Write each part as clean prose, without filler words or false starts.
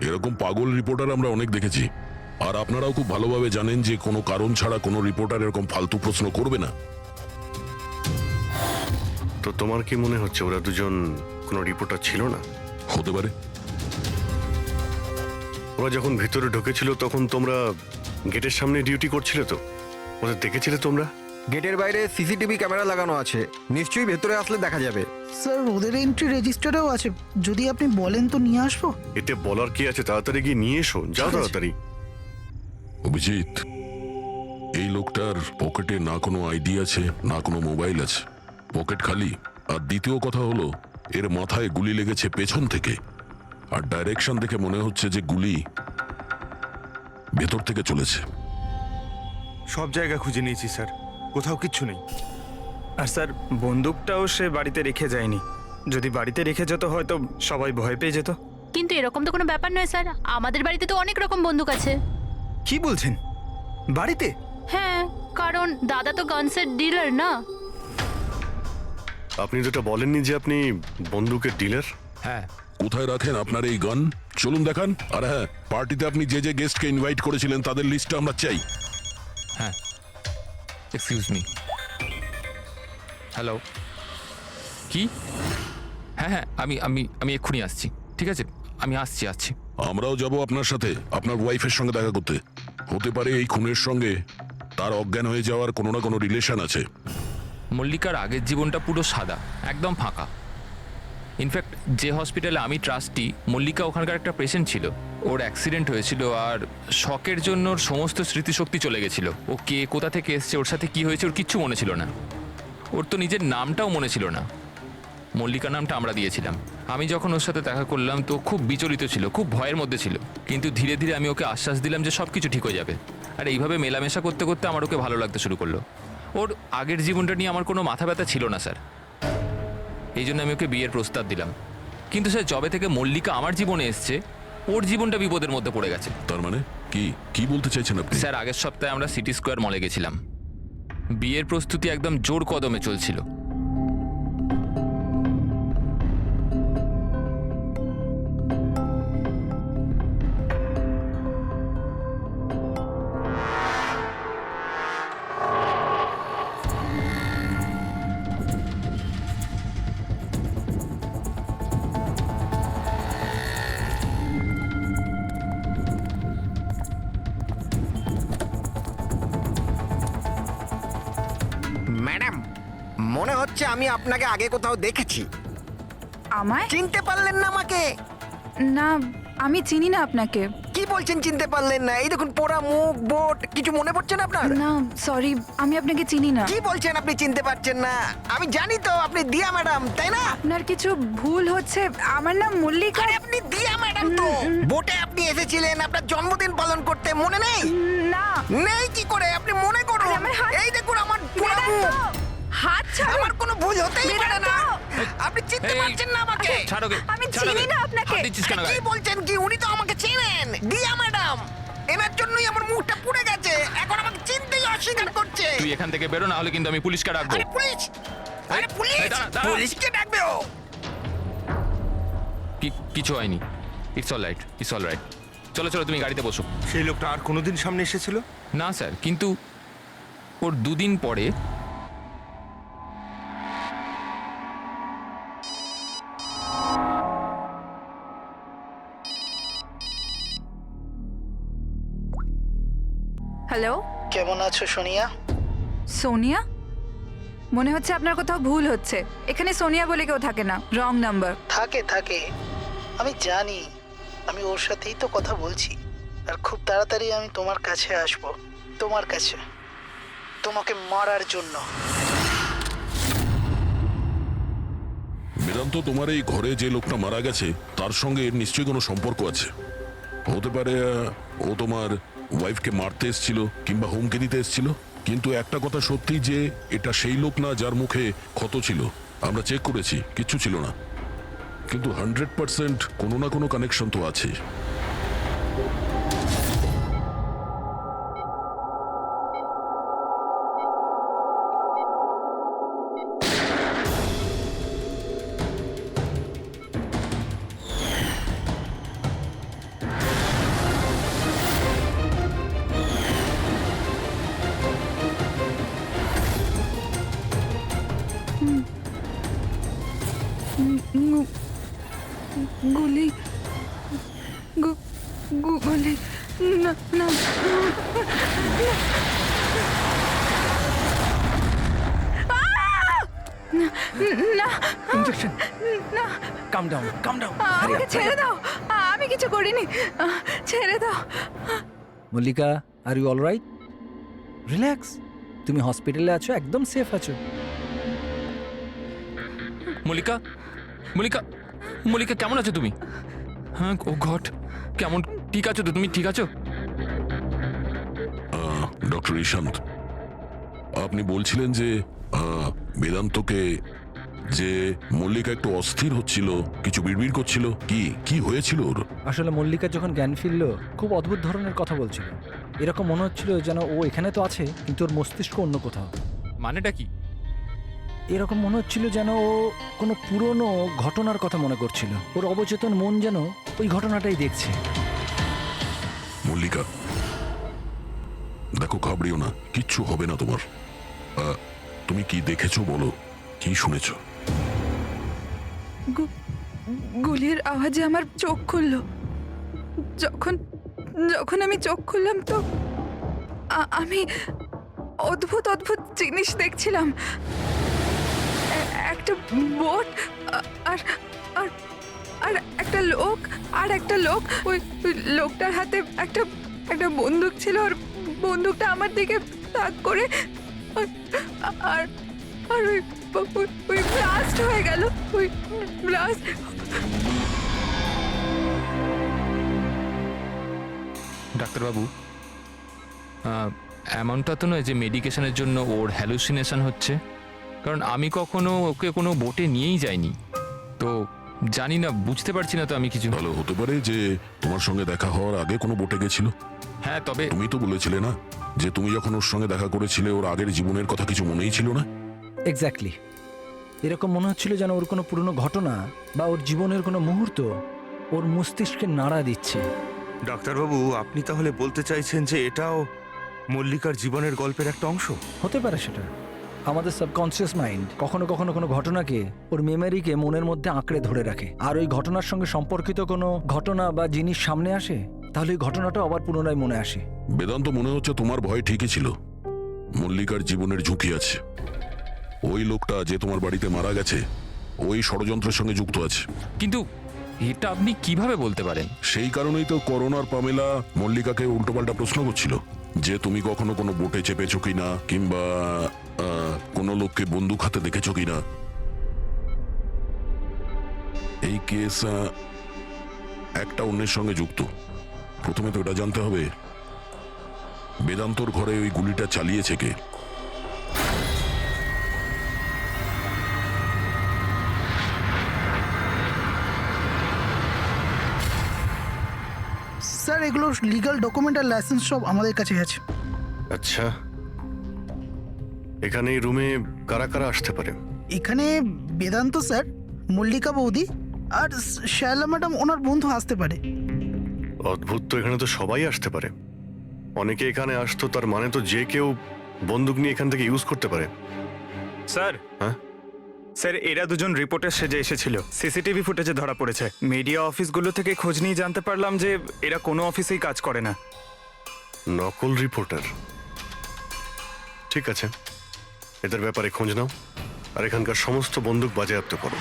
এরকম পাগল রিপোর্টার আমরা অনেক দেখেছি, আর আপনারাও খুব ভালোভাবে জানেন যে কোনো কারণ ছাড়া কোনো রিপোর্টার এরকম ফালতু প্রশ্ন করবে না। তো তোমার কি মনে হচ্ছে ওরা দুজন কোনো রিপোর্টার ছিল না? হতে পারে। ওরা যখন ভিতরে ঢুকেছিল তখন তোমরা গেটের সামনে ডিউটি করছিলে, তো ওদের দেখেছিলে তোমরা? গেটের বাইরে সিসিটিভি ক্যামেরা লাগানো আছে, নিশ্চয়ই ভেতরে আসলে দেখা যাবে। স্যার ওদের এন্ট্রি রেজিস্টারেও আছে, যদি আপনি বলেন তো নিয়ে আসবো। এতে বলার কি আছে, তাড়াতাড়ি গিয়ে নিয়ে এসো, যাও তাড়াতাড়ি। অভিজিৎ, এই লোকটার পকেটে না কোনো আইডি আছে না কোনো মোবাইল আছে, পকেট খালি। আর দ্বিতীয় কথা হলো, এর মাথায় গুলি লেগেছে পেছন থেকে, আর ডাইরেকশন দেখে মনে হচ্ছে যে গুলি ভেতর থেকে চলেছে। সব জায়গা খুঁজে নিয়েছি স্যার, কোথাও কিচ্ছু নেই। আর স্যার বন্দুকটাও সে বাড়িতে রেখে যায়নি, যদি বাড়িতে রেখে যেত হয়তো সবাই ভয় পেয়ে যেত। কিন্তু এরকম তো কোনো ব্যাপার নয় স্যার, আমাদের বাড়িতে তো অনেক রকম বন্দুক আছে। কি বলছেন, বাড়িতে? হ্যাঁ, কারণ দাদা তো গানসের ডিলার না। আপনি যেটা বলেননি যে আপনি বন্দুকের ডিলার? হ্যাঁ, কোথায় রাখেন আপনার এই গান? চলুন দেখান। আর হ্যাঁ, পার্টিতে আপনি যে যে গেস্টকে ইনভাইট করেছিলেন তাদের লিস্টটা আমরা চাই। হ্যাঁ, এক্সকিউজ মি। হ্যালো, কি? হ্যাঁ হ্যাঁ, আমি আমি আমি এক্ষুনি আসছি। ঠিক আছে, আমি আসছি। আমরাও যাব আপনার সাথে আপনার ওয়াইফের সঙ্গে দেখা করতে। হতে পারে এই খুনের সঙ্গে তার অজ্ঞান হয়ে যাওয়ার কোনো না কোনো রিলেশন আছে। মল্লিকার আগের জীবনটা পুরো সাদা, একদম ফাঁকা। ইনফ্যাক্ট যে হসপিটালে আমি ট্রাস্টি, মল্লিকা ওখানকার একটা পেশেন্ট ছিল। ওর অ্যাক্সিডেন্ট হয়েছিল, আর শকের জন্য ওর সমস্ত স্মৃতিশক্তি চলে গেছিল। ও কে, কোথা থেকে এসছে, ওর সাথে কি হয়েছে, ওর কিচ্ছু মনে ছিল না। ওর তো নিজের নামটাও মনে ছিল না। মল্লিকা নামটা আমরা দিয়েছিলাম। আমি যখন ওর সাথে দেখা করলাম তো খুব বিচলিত ছিল, খুব ভয়ের মধ্যে ছিল। কিন্তু ধীরে ধীরে আমি ওকে আশ্বাস দিলাম যে সব কিছু ঠিক হয়ে যাবে। আর এইভাবে মেলামেশা করতে করতে আমার ওকে ভালো লাগতে শুরু করলো। ওর আগের জীবনটা নিয়ে আমার কোনো মাথা ব্যথা ছিল না স্যার, এই জন্য আমি ওকে বিয়ের প্রস্তাব দিলাম। কিন্তু স্যার, যবে থেকে মল্লিকা আমার জীবনে এসছে, ওর জীবনটা বিপদের মধ্যে পড়ে গেছে। তার মানে কি বলতে চাইছেন আপনি? স্যার, আগের সপ্তাহে আমরা সিটি স্কোয়ার মলে গেছিলাম। বিয়ের প্রস্তুতি একদম জোর কদমে চলছিল। ম্যাডাম, মনে হচ্ছে আমি আপনাকে আগে কোথাও দেখেছি। আমায়? চিনতে পারলেন না আমাকে? না, আমি চিনি না আপনাকে। কি বলছেন চিনতে পারলেন না? এই দেখুন পোড়া মুখ, বোট, কিছু মনে পড়ছে না আপনার? না সরি, আমি আপনাকে চিনি না। কি বলছেন আপনি চিনতে পারছেন না? আমি জানি তো আপনি দিয়া ম্যাডাম, তাই না? আপনার কিছু ভুল হচ্ছে, আমার নাম মল্লিকা। আরে আপনি দিয়া ম্যাডাম তো। বোটে আপনি এসেছিলেন আপনার জন্মদিন পালন করতে, মনে নেই? না। নেই কি করে? আপনি মনে করুন। আরে আমার হাত- এই দেখুন আমার পোড়া মুখ। হাত ছাড়ো। আমার কোনো ভুল হতেই পারে না। আপনি চিনতে এই, পারছেন না আমাকে? ছাড়ো গে, আমি ছাড়ো চিনি গে। না আপনাকে। হাত দিচ্ছিস কেন কি গায়ে? বলছেন কি? উনি তো আমাকে চেনেন, দিয়া ম্যাডাম। এনার জন্যই আমার মুখটা পুড়ে গেছে, এখন আমাকে চিনতেই অস্বীকার করছে। তুই এখান থেকে বেরো, না হলে কিন্তু আমি পুলিশকে ডাকবো। আরে পুলিশ! আরে পুলিশ! এই, দাঁড়া, দাঁড়া। পুলিশকে ডাকবে ও। কিছু হয়নি, ইটস অল রাইট। চলো চলো, তুমি গাড়িতে বসো। সেই লোকটা আর কোনোদিন সামনে এসেছিল? না স্যার, কিন্তু ওর দুদিন পরে হ্যালো, কেমন আছো সোনিয়া? সোনিয়া? মনে হচ্ছে আপনার কোথাও ভুল হচ্ছে। এখানে সোনিয়া বলে কেউ থাকে না, রং নাম্বার। থাকে, আমি জানি। আমি ওর সাথেই তো কথা বলছি, আর খুব তাড়াতাড়ি আমি তোমার কাছে আসবো, তোমার কাছে, তোমাকে মারার জন্য। বেদান্ত, তোমার এই ঘরে যে লোকটা মারা গেছে তার সঙ্গে এর নিশ্চয়ই কোনো সম্পর্ক আছে। হতে পারে ও তোমার ওয়াইফকে মারতে এসেছিল কিংবা হুমকি দিতে এসেছিল। কিন্তু একটা কথা সত্যি যে এটা সেই লোক না যার মুখে ক্ষত ছিল। আমরা চেক করেছি, কিচ্ছু ছিল না। কিন্তু 100% কোনো না কোনো কানেকশন তো আছে। গুলি না না না ইনজেকশন কাম ডাউন আমাকে ছেড়ে দাও, আমি কিছু করিনি, ছেড়ে দাও। Mallika, are you alright? Relax, তুমি হসপিটালে আছো, একদম সেফ আছো। মল্লিকা, মল্লিকা, মল্লিকা কেমন আছো তুমি? হ্যাঁ, ও গড, কেমন, ঠিক আছো তো তুমি? ঠিক আছো? ডক্টর ঈশান্ত, আপনি বলছিলেন যে বেদান্তকে, যে মল্লিকা একটু অস্থির হচ্ছিল, কিছু বিড়বিড় করছিল, কি হয়েছিল ওর? আসলে মল্লিকা যখন জ্ঞান ফিরল খুব অদ্ভুত ধরনের কথা বলছিল। এরকম মনে হচ্ছিল যেন ও এখানে তো আছে কিন্তু ওর মস্তিষ্ক অন্য কোথাও। মানেটা কি? এরকম মনে হচ্ছিল যেন ও কোনো পুরনো ঘটনার কথা মনে করছিল। ওর অবচেতন মন যেন ওই ঘটনাটাই দেখছে। মল্লিকা, দেখো, ঘাবড়িও না, কিচ্ছু হবে না তোমার। তুমি কি দেখেছো বলো, কি শুনেছো? গুলির আওয়াজে আমার চোখ খুলল। যখন যখন আমি চোখ খুললাম তো আমি অদ্ভুত অদ্ভুত জিনিস দেখছিলাম। একটা বোট আর আর আর একটা লোক ওই লোকটার হাতে একটা বন্দুক ছিল। আর বন্দুকটা আমার দিকে তাক করে আর আর ওই ব্লাস্ট হয়ে গেল। ওই ব্লাস্ট। ডাক্তারবাবু, এমনটা তো নয় যে মেডিকেশনের জন্য ওর হ্যালুসিনেশন হচ্ছে, কারণ আমি কখনো ওকে কোনো বোটে নিয়েই যাইনি, তো জানি না, বুঝতে পারছি না তো আমি কিছু। ভালো হতে পারে যে তোমার সঙ্গে দেখা হওয়ার আগে কোনো বোটে গেছিল। হ্যাঁ, তবে তুমি তো বলেছিলে না যে তুমি যখন ওর সঙ্গে দেখা করেছিলে ওর আগের জীবনের কথা কিছু মনেই ছিল না? এক্স্যাক্টলি, এরকম মনে হচ্ছিল যেন ওর কোনো পুরনো ঘটনা বা ওর জীবনের কোনো মুহূর্ত ওর মস্তিষ্কে নাড়া দিচ্ছে। ডাক্তারবাবু, আপনি তাহলে বলতে চাইছেন যে এটাও মল্লিকার জীবনের গল্পের একটা অংশ? হতে পারে সেটা। আমাদের সাবকনসিয়াস মাইন্ড কখনো কখনো কোনো ঘটনাকে, ওর মেমোরিকে মনের মধ্যে আঁকড়ে ধরে রাখে। আর ওই ঘটনার সঙ্গে সম্পর্কিত কোনো ঘটনা বা জিনিস সামনে আসে, তাহলে ওই ঘটনাটা আবার পুনরায় মনে আসে। বেদান্ত, মনে হচ্ছে তোমার ভয় ঠিকই ছিল। মল্লিকার জীবনের ঝুঁকি আছে। ওই লোকটা যে তোমার বাড়িতে মারা গেছে ওই ষড়যন্ত্রের সঙ্গে যুক্ত আছে। কিন্তু এটা আপনি কিভাবে বলতে পারেন? সেই কারণেই তো করোনার পামেলা মল্লিকাকে উল্টোপাল্টা প্রশ্ন করছিল যে তুমি কখনো কোনো বোটে চেপেছো কিনা, কিংবা কোনো লোককে বন্দুক হাতে দেখেছো কিনা। এই কেস একটা অন্যের সঙ্গে যুক্ত। প্রথমে তো এটা জানতে হবে বেদান্তর ঘরে ওই গুলিটা চালিয়েছে কে। স্যার, এগুলো লিগ্যাল ডকুমেন্ট আর লাইসেন্স সব আমাদের কাছে আছে। আচ্ছা, এখানে এই রুমে কারা কারা আসতে পারে? এখানে বেদান্ত স্যার, মল্লিকা বৌদি আর শায়লা ম্যাডাম ওনার বন্ধু আসতে পারে। অদ্ভুত তো, এখানে তো সবাই আসতে পারে। অনেকে এখানে আসতো, তার মানে তো যে কেউ বন্দুক নিয়ে এখান থেকে ইউজ করতে পারে। স্যার, হ্যাঁ স্যার, এরা দুজন রিপোর্টার সেজে এসেছিল, সিসিটিভি ফুটেজে ধরা পড়েছে। মিডিয়া অফিসগুলো থেকে খোঁজ নিয়ে জানতে পারলাম যে এরা কোনো অফিসেই কাজ করে না। নকল রিপোর্টার? ঠিক আছে, এদের ব্যাপারে খোঁজ নাও আর এখানকার সমস্ত বন্দুক বাজেয়াপ্ত করো।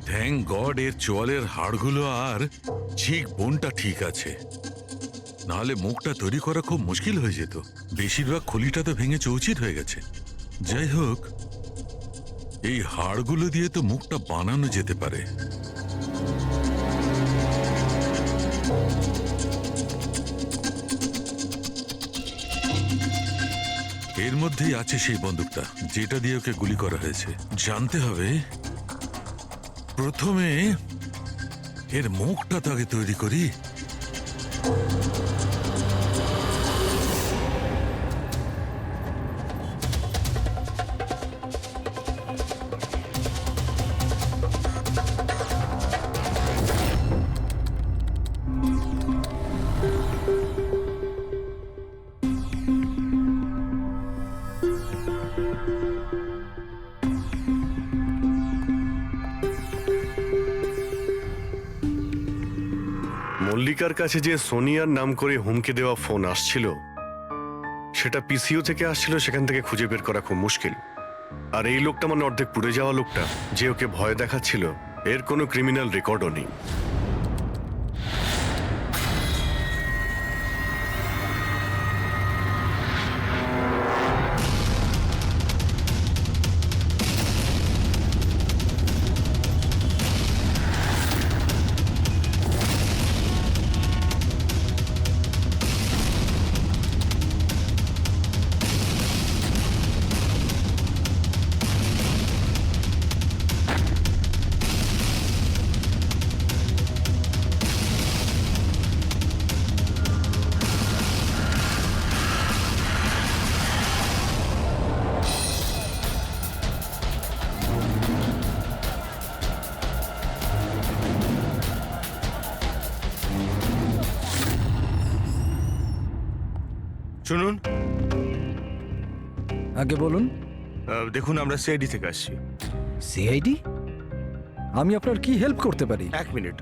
থ্যাংক গড এর চোয়ালের হাড়গুলো আর চিক বোনটা ঠিক আছে, নাহলে মুখটা তৈরি করা খুব মুশকিল হয়ে যেত। বেশিরভাগ খুলিটা তো ভেঙে চৌচির হয়ে গেছে। যাই হোক, এই হাড়গুলো দিয়ে তো মুখটা বানানো যেতে পারে। এর মধ্যেই আছে সেই বন্দুকটা যেটা দিয়ে ওকে গুলি করা হয়েছে। জানতে হবে প্রথমে এর মুখটা তো আগে তৈরি করি। মল্লিকার কাছে যে সোনিয়ার নাম করে হুমকি দেওয়া ফোন আসছিল, সেটা পিসিও থেকে আসছিল, সেখান থেকে খুঁজে বের করা খুব মুশকিল। আর এই লোকটা মানে অর্ধেক পুড়ে যাওয়া লোকটা, যে ওকে ভয় দেখাচ্ছিল, এর কোনো ক্রিমিনাল রেকর্ডও নেই। শুনুন, আগে বলুন। দেখুন, আমরা সিআইডি থেকে আসছি। সিআইডি? আমি আপনার কি হেল্প করতে পারি? এক মিনিট,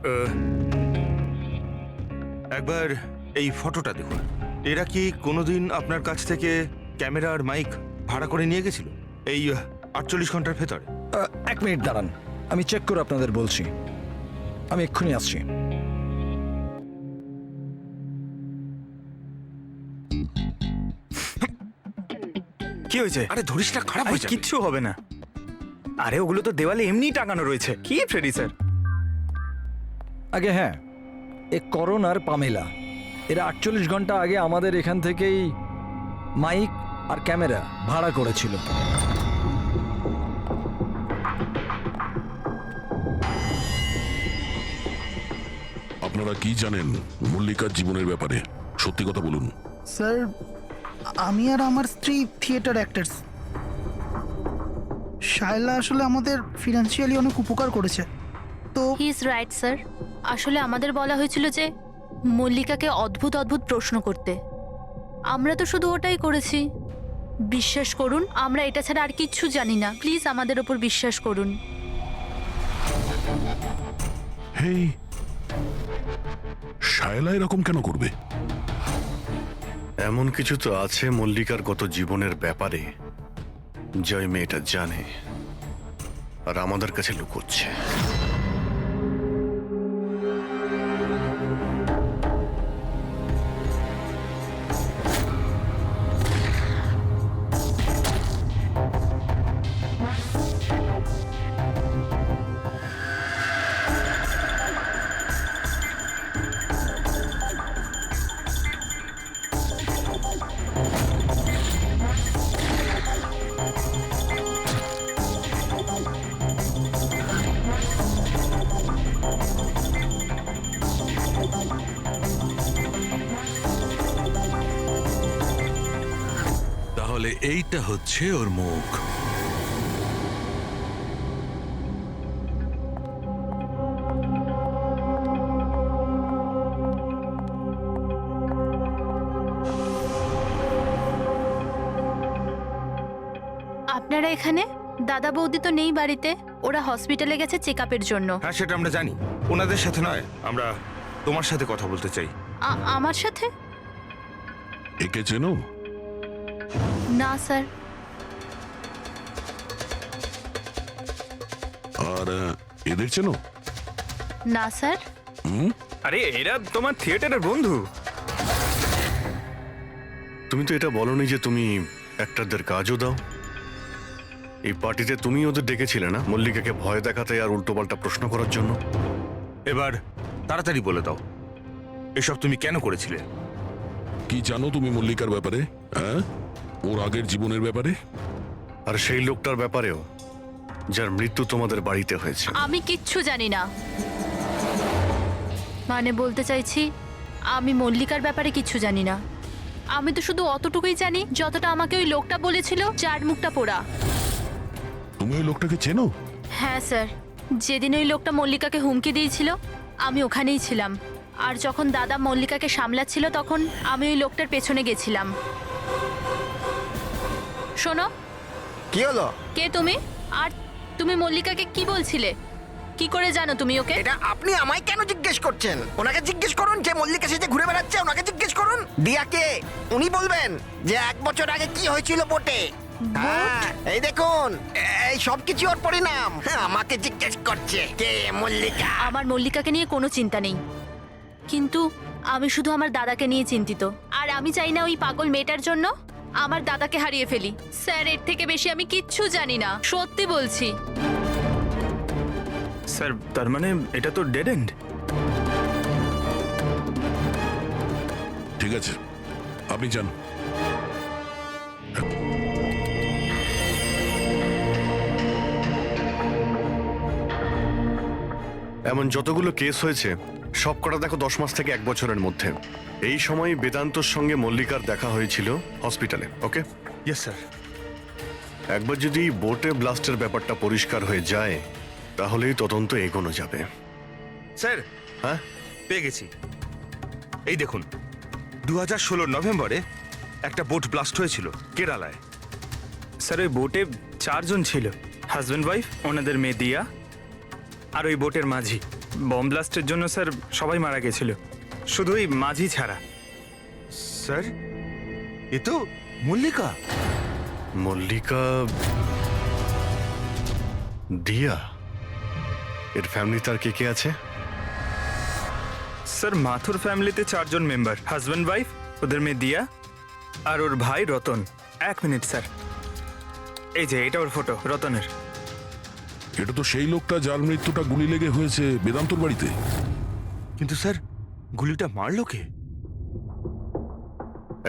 একবার এই ফটোটা দেখুন। এরা কি কোনোদিন আপনার কাছ থেকে ক্যামেরা আর মাইক ভাড়া করে নিয়ে গেছিল এই 48 ঘন্টার ভেতরে? এক মিনিট দাঁড়ান, আমি চেক করে আপনাদের বলছি। আমি এক্ষুনি আসছি। কি হয়েছে? আরে ধরিস না, খারাপ হয়ে যাবে। কিচ্ছু হবে না। আরে ওগুলো তো দেওয়ালে এমনিই টাঙানো রয়েছে। কি ফ্রেডি স্যার? আগে হ্যাঁ, এ করণ আর পামেলা, এরা 48 ঘন্টা আগে আমাদের এখান থেকেই মাইক আর ক্যামেরা ভাড়া করেছিল। আপনারা কি জানেন মল্লিকার জীবনের ব্যাপারে? সত্যি কথা বলুন। স্যার, আমি আর আমার স্ত্রী থিয়েটার অ্যাক্টার্স। শায়লা আসলে আমাদের ফিনান্সিয়ালি অনেক উপকার করেছে। তো হি ইজ রাইট স্যার। আসলে আমাদের বলা হয়েছিল যে মল্লিকাকে অদ্ভুত অদ্ভুত প্রশ্ন করতে। আমরা তো শুধু ওটাই করেছি। বিশ্বাস করুন, আমরা এটা ছাড়া আর কিচ্ছু জানি না। প্লিজ আমাদের ওপর বিশ্বাস করুন। হেই, শায়লা এরকম কেন করবে? এমন কিছু তো আছে মল্লিকার গত জীবনের ব্যাপারে, যে ওই মেয়েটা জানে আর আমাদের কাছে লুকোচ্ছে। তাহলে এইটা হচ্ছে ওর মুখ। আপনারা এখানে? দাদা বৌদি তো নেই বাড়িতে, ওরা হসপিটালে গেছে চেক আপের জন্য। হ্যাঁ, সেটা আমরা জানি। ওনাদের সাথে নয়, আমরা তোমার সাথে কথা বলতে চাই। আমার সাথে? একে চেনো? না স্যার। আর এদের চেনো? না স্যার। আরে এরা তোমার থিয়েটারের বন্ধু। তুমি তো এটা বলনি যে তুমি অ্যাক্টরদের কাজও দাও। এই পার্টিতে তুমি ওদের ডেকেছিলে না, মল্লিকাকে ভয় দেখাতে আর উল্টোপাল্টা প্রশ্ন করার জন্য? এবার তাড়াতাড়ি বলে দাও, এসব তুমি কেন করেছিলে? কি জানো তুমি মল্লিকার ব্যাপারে? হ্যাঁ, ওর আগের জীবনের ব্যাপারে? আর সেই লোকটার ব্যাপারেও, যার মৃত্যু তোমাদের বাড়িতে হয়েছে। আমি কিচ্ছু জানি না। মানে বলতে চাইছি, আমি মল্লিকার ব্যাপারে কিচ্ছু জানি না। আমি তো শুধু অতটুকুই জানি যতটা আমাকে ওই লোকটা বলেছিল, যার মুখটা পোড়া। তুমি ওই লোকটাকে চেনো? হ্যাঁ স্যার, যেদিন ওই লোকটা মল্লিকাকে হুমকি দিয়েছিল আমি ওখানেই ছিলাম। আর যখন দাদা মল্লিকাকে সামলাচ্ছিল তখন আমি ওই লোকটার পেছনে গেছিলাম। শোনো। কি হলো? কে তুমি? আর তুমি মল্লিকাকে কি বলছিলে? কি করে জানো তুমি ওকে? এটা আপনি আমায় কেন জিজ্ঞেস করছেন? ওনাকে জিজ্ঞেস করুন, যে মল্লিকা সেজে ঘুরে বেড়াচ্ছে ওনাকে জিজ্ঞেস করুন। দিয়াকে উনি বলবেন যে 1 বছর আগে কি হয়েছিল বোটে। হ্যাঁ, এই দেখুন, এই সব কিছু ওর পরিণাম। হ্যাঁ, আমাকে জিজ্ঞেস করছে কে মল্লিকা। আমার মল্লিকাকে নিয়ে কোনো চিন্তা নেই, কিন্তু আমি শুধু আমার দাদাকে নিয়ে চিন্তিত। আর আমি চাই না ওই পাগল মেয়েটার জন্য আমার দাদাকে হারিয়ে ফেলি। স্যার, এর থেকে বেশি আমি কিচ্ছু জানি না, সত্যি বলছি। স্যার, তার মানে এটা তো ডেড এন্ড। ঠিক আছে, আপনি যান। এমন যতগুলো কেস হয়েছে সব কটা দেখো 10 মাস থেকে 1 বছরের মধ্যে। এই সময় বেদান্তর সঙ্গে মল্লিকার দেখা হয়েছিল হসপিটালে। ওকে, ইয়েস স্যার। একবার যদি বোটে ব্লাস্টের ব্যাপারটা পরিষ্কার হয়ে যায় তাহলেই তদন্ত এগোনো যাবে। স্যার, হ্যাঁ, পেয়ে গেছি। এই দেখুন, 2016 নভেম্বরে একটা বোট ব্লাস্ট হয়েছিল কেরালায়। স্যার, ওই বোটে 4 জন ছিল, হাজব্যান্ড ওয়াইফ, ওনাদের মেয়ে দিয়া, আর ওই বোটের মাঝি। বম ব্লাস্টের জন্য স্যার সবাই মারা গেছিল, শুধু ওই মাঝি ছাড়া। স্যার, এ তো মল্লিকা। মল্লিকা, দিয়া, এর ফ্যামিলি তার কে কে আছে? স্যার, মাথুর ফ্যামিলিতে 4 জন মেম্বার, হাজব্যান্ড ওয়াইফ, ওদের মেয়ে দিয়া, আর ওর ভাই রতন। 1 মিনিট স্যার, এই যে এটা ওর ফটো, রতনের। এটা তো সেই লোকটা যার মৃত্যুটা গুলি লেগে হয়েছে বেদান্তর বাড়িতে। কিন্তু স্যার, গুলিটা মারলো কে?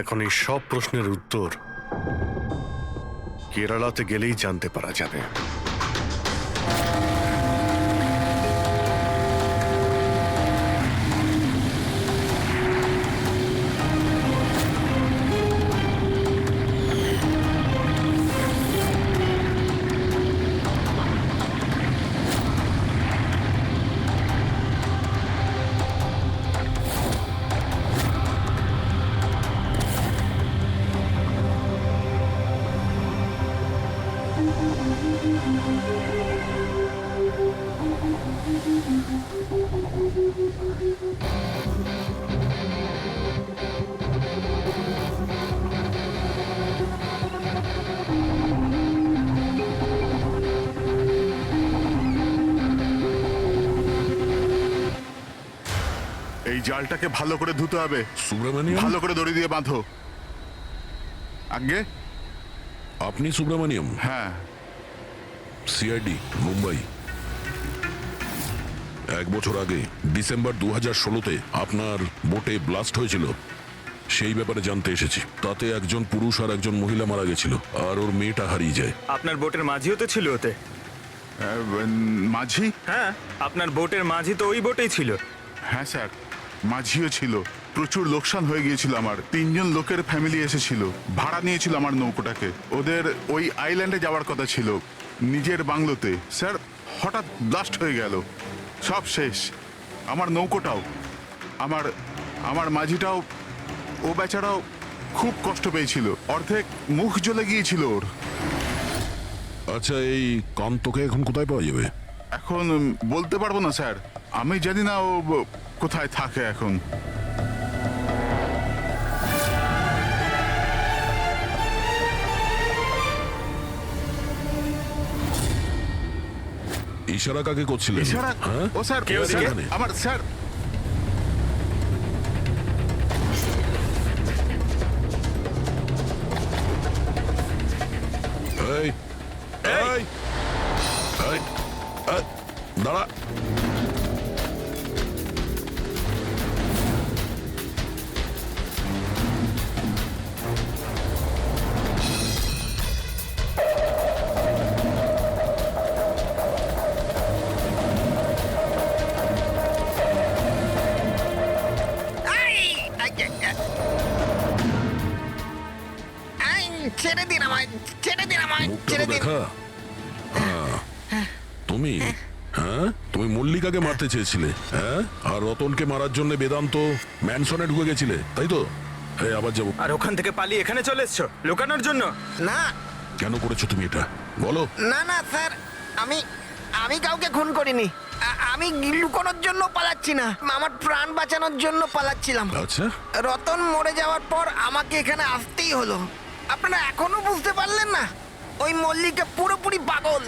এখন এই সব প্রশ্নের উত্তর কেরালাতে গেলেই জানতে পারা যাবে। এই জালটাকে ভালো করে ধুতে হবে। সুব্রমণিয়াম, ভালো করে দড়ি দিয়ে বাঁধো। আগে আপনি সুব্রমণিয়াম? হ্যাঁ, সিআইডি, মুম্বাই। 1 বছর আগে ডিসেম্বর 2016-তে আপনার বোটে ব্লাস্ট হয়েছিল, সেই ব্যাপারে জানতে এসেছি। তাতে একজন পুরুষ আর একজন মহিলা মারা গেছিল, আর ওর মেয়েটা হারিয়ে যায়। আপনার বোটের মাঝিও তো ছিল ওতে। মাঝি? হ্যাঁ, আপনার বোটের মাঝি তো ওই বোটেই ছিল। হ্যাঁ স্যার, মাঝিও ছিল। প্রচুর লোকসান হয়ে গিয়েছিল আমার। 3 জন লোকের ফ্যামিলি এসেছিল, ভাড়া নিয়েছিল আমার নৌকোটাকে। ওদের ওই আইল্যান্ডে যাওয়ার কথা ছিল, নিজের বাংলোতে। স্যার, হঠাৎ ব্লাস্ট হয়ে গেল, সব শেষ। আমার নৌকোটাও, আমার মাঝিটাও, ও বেচারাও খুব কষ্ট পেয়েছিল। অর্ধেক মুখ জ্বলে গিয়েছিল ওর। আচ্ছা, এই কান্তকে এখন কোথায় পাওয়া যাবে? এখন বলতে পারবো না স্যার, আমি জানি না ও কোথায় থাকে এখন। ইশারা কাকে করছিলেন? ইশারা? হ্যাঁ? ও স্যার, কে ওদিকে? স্যার, আমার স্যার। এই, এই, এই, দাঁড়া। ছেড়ে দিন আমায়, ছেড়ে দিন আমায়, মুখটা ছেড়ে তো দিন। দেখা। তুমি, হ্যাঁ, তুমি মল্লিকাকে মারতে চেয়েছিলে, হ্যাঁ, আর রতনকে মারার জন্য বেদান্ত ম্যানসনে ঢুকে গেছিলে, তাই তো? এই, আবার যাবো। আর ওখান থেকে পালিয়ে এখানে চলে এসছো লুকানোর জন্য? না কেন করেছো তুমি এটা, বলো? না না স্যার, আমি কাউকে খুন করিনি। আমি লুকোনোর জন্য পালাচ্ছি না, আমার প্রাণ বাঁচানোর জন্য পালাচ্ছিলাম। আচ্ছা, রতন মরে যাওয়ার পর আমাকে এখানে আসতেই হলো। আপনারা এখনো বুঝতে পারলেন না? ওই মল্লিকা পুরোপুরি পাগল।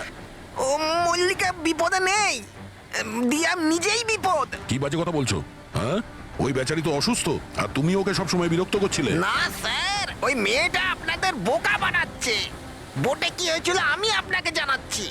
ও মল্লিকা বিপদে নেই, দিয়া নিজেই বিপদ। কি বাজে কথা বলছো? হ্যাঁ, ওই বেচারি তো অসুস্থ, আর তুমি ওকে সবসময় বিরক্ত করছিলে। না স্যার, ওই মেয়েটা আপনাদের বোকা বানাচ্ছে। বোটে কি হয়েছিল আমি আপনাকে জানাচ্ছি।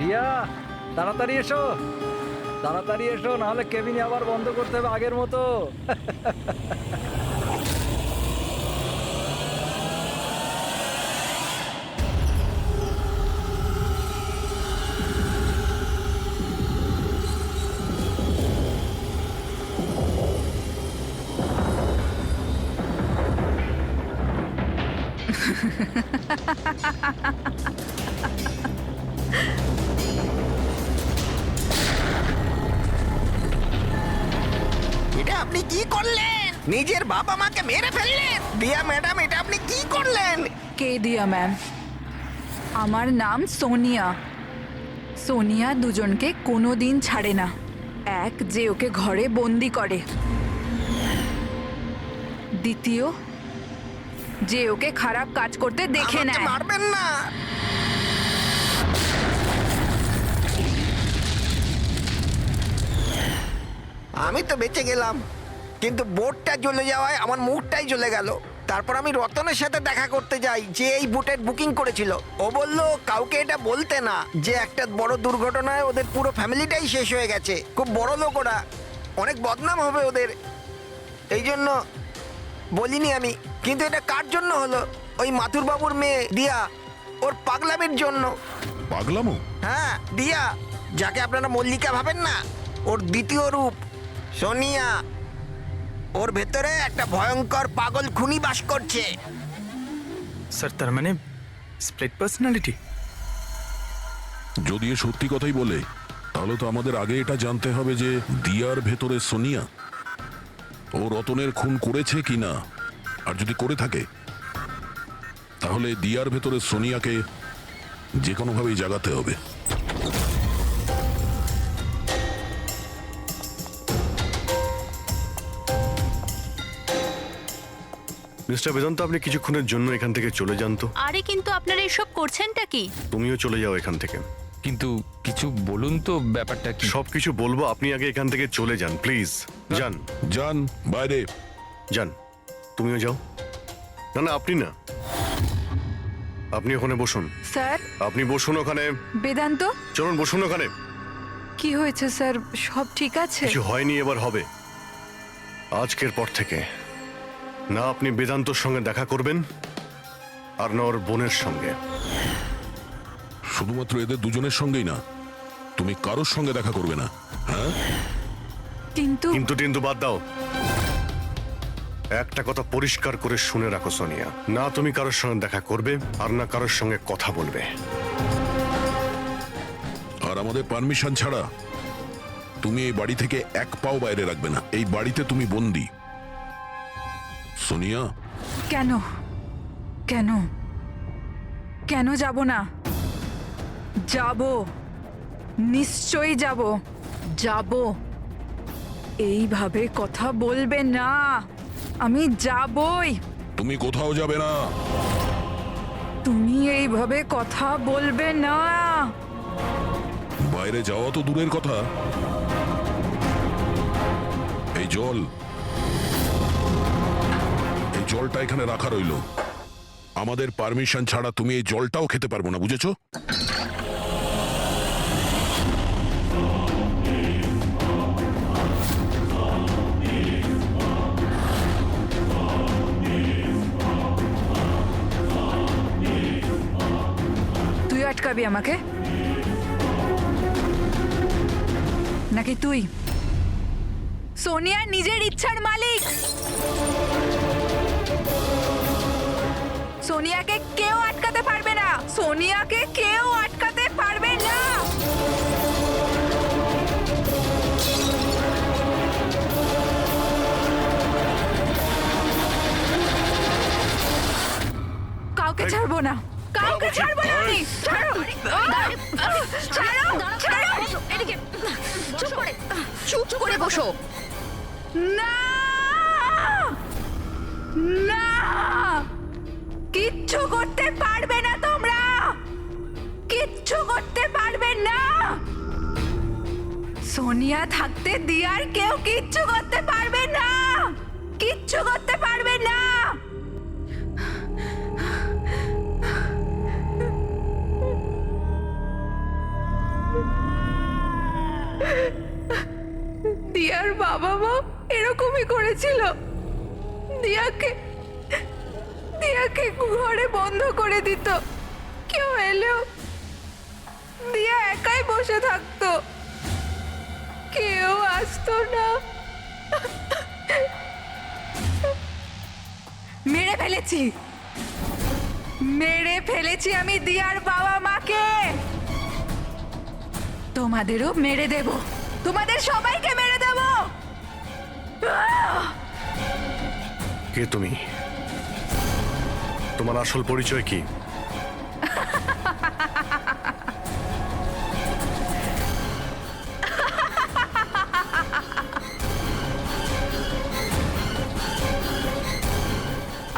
রিয়া, তাড়াতাড়ি এসো, তাড়াতাড়ি এসো, নাহলে কেবিনে আবার বন্ধ করতে হবে আগের মতো। এটা আপনি কি করলেন? নিজের বাবা মাকে মেরে ফেললেন। দিয়া ম্যাডাম, এটা আপনি কি করলেন? কে দিয়া ম্যাম? আমার নাম সোনিয়া। সোনিয়া দুজনকে কোনোদিন ছাড়ে না। এক, যে ওকে ঘরে বন্দি করে। দ্বিতীয়, যে ওকে খারাপ কাজ করতে দেখে আমাকে নেয়। মারবেন না। আমি তো বেঁচে গেলাম, কিন্তু বোটটা জ্বলে যাওয়ায় আমার মুখটাই জ্বলে গেল। তারপর আমি রতনের সাথে দেখা করতে যাই, যে এই বোটের বুকিং করেছিল। ও বলল কাউকে এটা বলতে না, যে একটা বড় দুর্ঘটনায় ওদের পুরো ফ্যামিলিটাই শেষ হয়ে গেছে। খুব বড় লোক ওরা, অনেক বদনাম হবে ওদের, এই জন্য বলিনি আমি। কিন্তু এটা কার জন্য হলো? ওই মাথুর বাবুর মেয়ে দিয়া, ওর পাগলামির জন্য। পাগলামো? হ্যাঁ, দিয়া, যাকে আপনারা মল্লিকা ভাবেন না, ওর দ্বিতীয় রূপ সোনিয়া। ওর ভেতরে একটা ভয়ঙ্কর পাগল খুনি বাস করছে। স্যার, তার মানে স্প্লিট পার্সোনালিটি? যদি এ সত্যি কথাই বলে, তাহলে তো আমাদের আগে এটা জানতে হবে যে দিয়ার ভেতরে সোনিয়া ও রতনের খুন করেছে কিনা। আর যদি করে থাকে, তাহলে দিয়ার ভেতরে সোনিয়াকে যে কোনোভাবেই জাগাতে হবে। মিস্টার বেদান্ত, আপনি কিছুক্ষণের জন্য এখান থেকে চলে যান তো। আরে কিন্তু আপনারা এসব করছেনটা কি? তুমিও চলে যাও এখান থেকে। কিন্তু কিছু বলুন তো, ব্যাপারটা কি? সবকিছু বলবো, আপনি আগে এখান থেকে চলে যান প্লিজ। যান যান বাইরে। যান, তুমিও যাও। না না, আপনি না, আপনি ওখানে বসুন। স্যার, আপনি বসুন ওখানে। বেদান্ত, চলুন বসুন ওখানে। কি হয়েছে স্যার? সব ঠিক আছে? কিছু হয়নি, এবার হবে। আজকের পর থেকে না আপনি বেদান্তর সঙ্গে দেখা করবেন, আর না ওর বোনের সঙ্গে। শুধুমাত্র এদের দুজনের সঙ্গেই না, তুমি কারোর সঙ্গে দেখা করবে না। হ্যাঁ, কিন্তু কিন্তু বাদ দাও। একটা কথা পরিষ্কার করে শুনে রাখো সোনিয়া, না তুমি কারোর সঙ্গে দেখা করবে, আর না কারোর সঙ্গে কথা বলবে। আর আমাদের পারমিশন ছাড়া তুমি এই বাড়ি থেকে এক পাও বাইরে রাখবে না। এই বাড়িতে তুমি বন্দি। সোনিয়া, কেন কেন কেন যাব না? যাব, নিশ্চয়ই যাব, যাব। এইভাবে কথা বলবে না, আমি যাবই। তুমি কোথাও যাবে না। তুমি এইভাবে কথা বলবে না। বাইরে যাওয়া তো দূরের কথা, এই জলটা এখানে রাখা রইলো। আমাদের পারমিশন ছাড়া তুমি এই জলটাও খেতে পারবো না, বুঝেছো? তুই আটকাবি আমাকে নাকি তুই সোনিয়া নিজের ইচ্ছার মালিক? সোনিয়াকে কেউ আটকাতে পারবে না, সোনিয়াকে কেউ আটকাতে পারবে না। কাউকে ছাড়বো না, কাউকে ছাড়বো না আমি। ছাড়ো, ছাড়ো, ছাড়ো। এদিকে চুপ করে বসো। না, না, কিচ্ছু করতে পারবে না তোমরা, কিচ্ছু করতে পারবে না। সোনিয়া থাকতে দিয়ার কেউ কিচ্ছু করতে পারবে না, কিচ্ছু করতে পারবে না। দিয়ার বাবা মা এরকমই করেছিল। দিয়াকে ঘরে বন্ধ করে দিত, কেউ এলেও দিয়া একাই বসে থাকতো, কেউ আসতো না। মেরে ফেলেছি আমি দিয়ার বাবা মাকে। তোমাদেরও মেরে দেব, তোমাদের সবাইকে মেরে দেব। কে তুমি? তোমার আসল পরিচয় কি?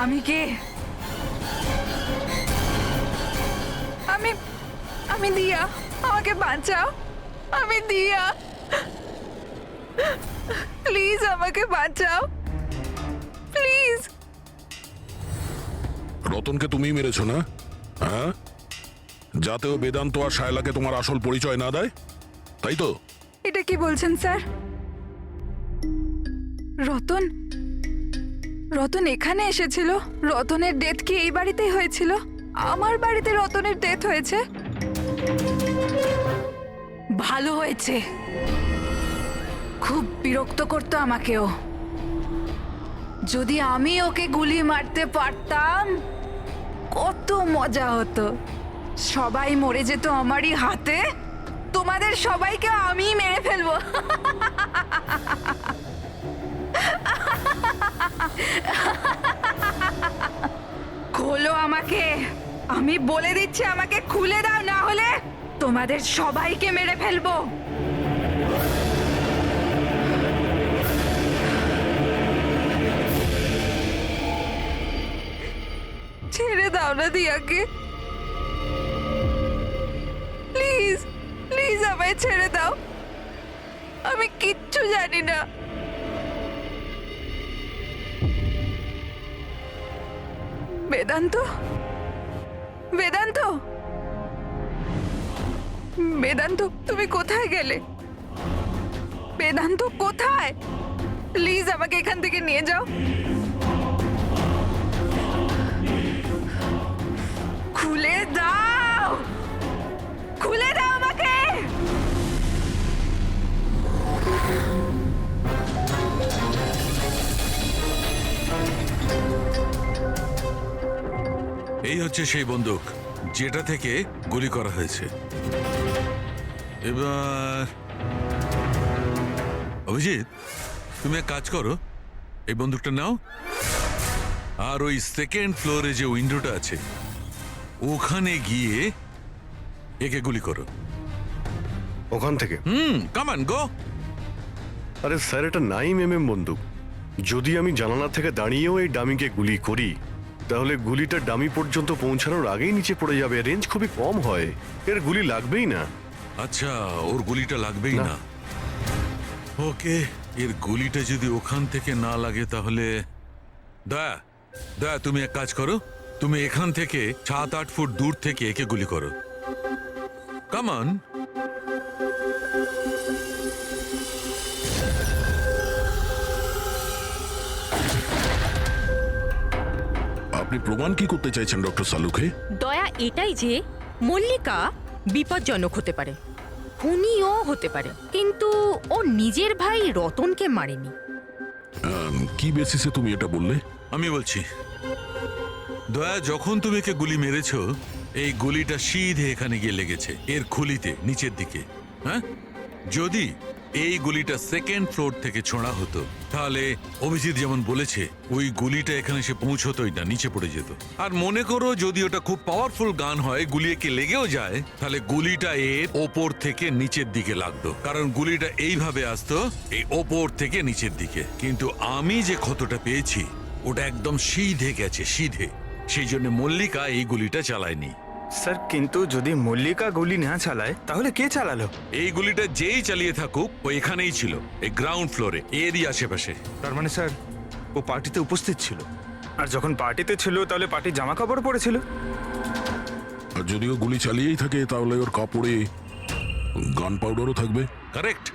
আমি কে? আমি দিয়া, আমাকে বাঁচাও। আমি দিয়া, প্লিজ আমাকে বাঁচাও, প্লিজ। রতনকে তুমি মেরেছো না? হ্যাঁ, যাতে ও বেদান্ত আর শায়লাকে তোমার আসল পরিচয় না দেয়, তাই তো? এটা কি বলছেন স্যার? রতন এখানে এসেছিল? রতনের ডেথ কি এই বাড়িতেই হয়েছিল? আমার বাড়িতে রতনের ডেথ হয়েছে? ভালো হয়েছে, খুব বিরক্ত করতো আমাকেও। যদি আমি ওকে গুলি মারতে পারতাম কত মজা হতো। সবাই মরে যেত আমারই হাতে, তোমাদের সবাইকে আমি মেরে ফেলবো। খোলো আমাকে, আমি বলে দিচ্ছি, আমাকে খুলে দাও, না হলে তোমাদের সবাইকে মেরে ফেলবো। ছেড়ে দাও না দিয়াকে, প্লিজ প্লিজ আমায় ছেড়ে দাও। আমি কিচ্ছু জানি না। বেদান্ত, বেদান্ত, বেদান্ত, তুমি কোথায় গেলে? বেদান্ত কোথায়? প্লিজ আমাকে এখান থেকে নিয়ে যাও। খুলে দাও, খুলে দাও আমাকে। এই হচ্ছে সেই বন্দুক যেটা থেকে গুলি করা হয়েছে। এবার অভিজিৎ, তুমি এক কাজ করো, এই বন্দুকটা নাও, আর ওই সেকেন্ড ফ্লোরে যে উইন্ডোটা আছে ওখানে গিয়ে একে গুলি করো। ওখান থেকে? Come on go. আরে স্যার, এটা 9mm বন্দুক। যদি আমি জানালা থেকে দাঁড়িয়েও এই ডামিকে গুলি করি তাহলে গুলিটা ডামি পর্যন্ত পৌঁছানোর আগেই নিচে পড়ে যাবে। রেঞ্জ খুবই কম হয়, এর গুলি লাগবেই না। আচ্ছা, ওর গুলিটা লাগবেই না। না। ওকে, এর গুলিটা যদি ওখান থেকে না লাগে তাহলে দয়া দয়া তুমি এক কাজ করো, তুমি এখান থেকে 7-8 ফুট দূর থেকে একে গুলি করো। Come on. আপনি প্রমাণ কি করতে চাইছেন ডক্টর সালুখে? দয়া এটাই যে মল্লিকা বিপজ্জনক হতে পারে, খুনিও হতে পারে, কিন্তু ও নিজের ভাই রতনকে মারেনি। কি বেসিসে তুমি এটা বললে? আমি বলছি, দয়া, যখন তুমি একে গুলি মেরেছো এই গুলিটা সিধে এখানে গিয়ে লেগেছে এর খুলিতে নিচের দিকে। হ্যাঁ, যদি এই গুলিটা সেকেন্ড ফ্লোর থেকে ছোঁড়া হতো তাহলে অভিজিৎ যেমন বলেছে ওই গুলিটা এখানে এসে পৌঁছতোই না, নিচে পড়ে যেত। আর মনে করো যদি ওটা খুব পাওয়ারফুল গান হয়, গুলি একে লেগেও যায়, তাহলে গুলিটা এর ওপর থেকে নিচের দিকে লাগতো, কারণ গুলিটা এইভাবে আসতো এই ওপর থেকে নিচের দিকে। কিন্তু আমি যে ক্ষতটা পেয়েছি ওটা একদম সিধে গেছে, সিধে। সেই জন্য মল্লিকা এই গুলিটা চালায়নি। স্যার, কিন্তু যদি মল্লিকা গুলি না চালায় তাহলে কে চালালো? এই গুলিটা যেই চালিয়ে থাকুক ও এখানেই ছিল, এই গ্রাউন্ড ফ্লোরে, এরই আশেপাশে। তার মানে স্যার ও পার্টিতে উপস্থিত ছিল। আর যখন পার্টিতে ছিল তাহলে পার্টির জামা কাপড় পরেছিল। আর যদিও গুলি চালিয়েই থাকে তাহলে ওর কাপড়ে গান পাউডারও থাকবে। কারেক্ট।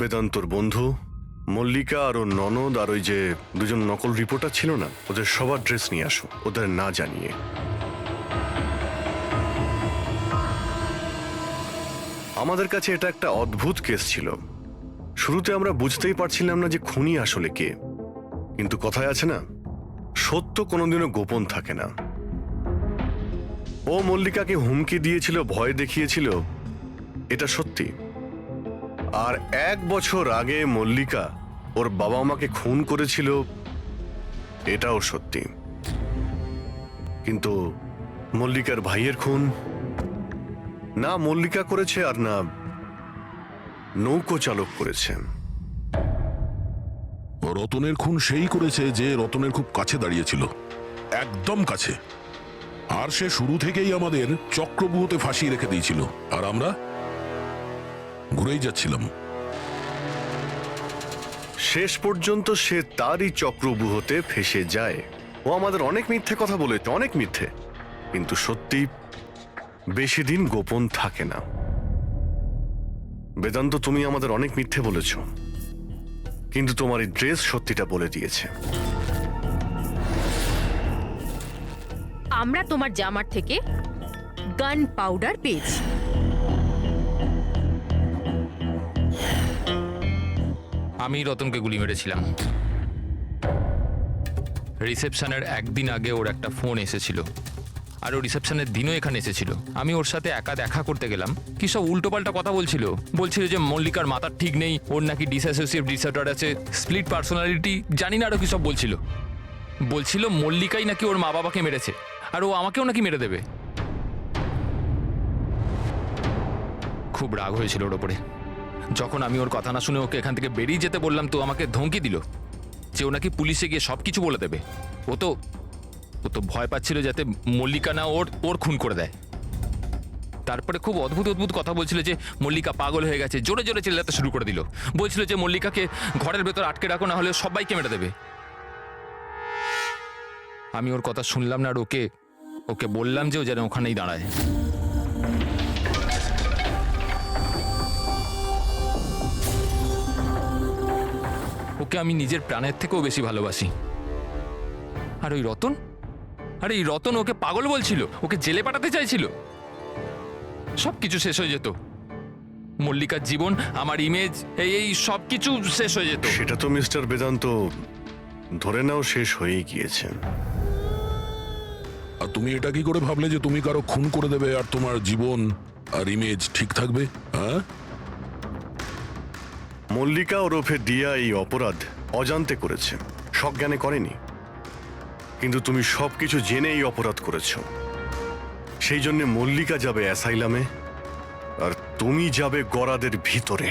বেদান্তর বন্ধু মল্লিকা আর ওর ননদ আর ওই যে দুজন নকল রিপোর্টার ছিল না, ওদের সবার ড্রেস নিয়ে আসো, ওদের না জানিয়ে। আমাদের কাছে এটা একটা অদ্ভুত কেস ছিল। শুরুতে আমরা বুঝতেই পারছিলাম না যে খুনি আসলে কে, কিন্তু কথায় আছে না, সত্য কোনোদিনও গোপন থাকে না। ও মল্লিকাকে হুমকি দিয়েছিল, ভয় দেখিয়েছিল, এটা সত্যি। আর 1 বছর আগে মল্লিকা ওর বাবা মাকে খুন করেছিল, এটাও সত্যি। কিন্তু মল্লিকার ভাইয়ের খুন না মল্লিকা করেছে আর না নৌকো চালক করেছে। রতনের খুন সেই করেছে যে রতনের খুব কাছে দাঁড়িয়েছিল, একদম কাছে। আর সে শুরু থেকেই আমাদের চক্রব্যূহতে ফাঁসিয়ে রেখে দিয়েছিল, আর আমরা ঘুরেই যাচ্ছিলাম। শেষ পর্যন্ত সে তারই চক্রব্যূহতে ফেসে যায়। ও আমাদের অনেক মিথ্যে কথা বলেছে, অনেক মিথ্যে, কিন্তু সত্যি বেশি দিন গোপন থাকে না। বেদান্ত, তুমি আমাদের অনেক মিথ্যে বলেছ, কিন্তু তোমার এই ড্রেস সত্যিটা বলে দিয়েছে। আমরা তোমার জামার থেকে গান পাউডার পেয়েছি। আমি রতনকে গুলি মেরেছিলাম। রিসেপশনের একদিন আগে ওর একটা ফোন এসেছিল, আর ও রিসেপশনের দিনও এখানে এসেছিল। আমি ওর সাথে একা দেখা করতে গেলাম, কি সব উল্টোপাল্টা কথা বলছিল। যে মল্লিকার মাথার ঠিক নেই, ওর নাকি ডিসঅ্যাসোসিয়েট ডিসঅর্ডার আছে, স্প্লিট পার্সোনালিটি, জানি না আরো কি সব বলছিল মল্লিকাই নাকি ওর মা বাবাকে মেরেছে, আর ও আমাকেও নাকি মেরে দেবে। খুব রাগ হয়েছিল ওর ওপরে। যখন আমি ওর কথা না শুনে ওকে এখান থেকে বেরিয়ে যেতে বললাম, তো আমাকে ধমকি দিল যে ও নাকি পুলিশে গিয়ে সবকিছু বলে দেবে। ও তো ভয় পাচ্ছিল যাতে মল্লিকা না ওর খুন করে দেয়। তারপরে খুব অদ্ভুত কথা বলছিল যে মল্লিকা পাগল হয়ে গেছে, জোরে জোরে চিল্লাতে শুরু করে দিল। বলছিল যে মল্লিকাকে ঘরের ভেতর আটকে রাখো, না হলে সবাইকে মেরে দেবে। আমি ওর কথা শুনলাম না, আর ওকে বললাম যে ও যেন ওখানেই দাঁড়ায়। ওকে আমি নিজের প্রাণের থেকেও বেশি ভালোবাসি। আর ওই রতন, এই রতন ওকে পাগল বলছিল, ওকে জেলে পাঠাতে চাইছিল। সবকিছু শেষ হয়ে যেত, মল্লিকার জীবন, আমার ইমেজ, এই সবকিছু শেষ হয়ে যেত। সেটা তো মিস্টার বেদান্ত ধরে নাও শেষ হয়েই গিয়েছে। আর তুমি এটা কি করে ভাবলে যে তুমি কারো খুন করে দেবে আর তোমার জীবন আর ইমেজ ঠিক থাকবে? হ্যাঁ, মল্লিকা ওরফে দিয়া এই অপরাধ অজান্তে করেছে, সজ্ঞানে করেনি। কিন্তু তুমি সবকিছু জেনে এই অপরাধ করেছো। সেই জন্য মল্লিকা যাবে অ্যাসাইলামে আর তুমি যাবে গরাদের ভিতরে।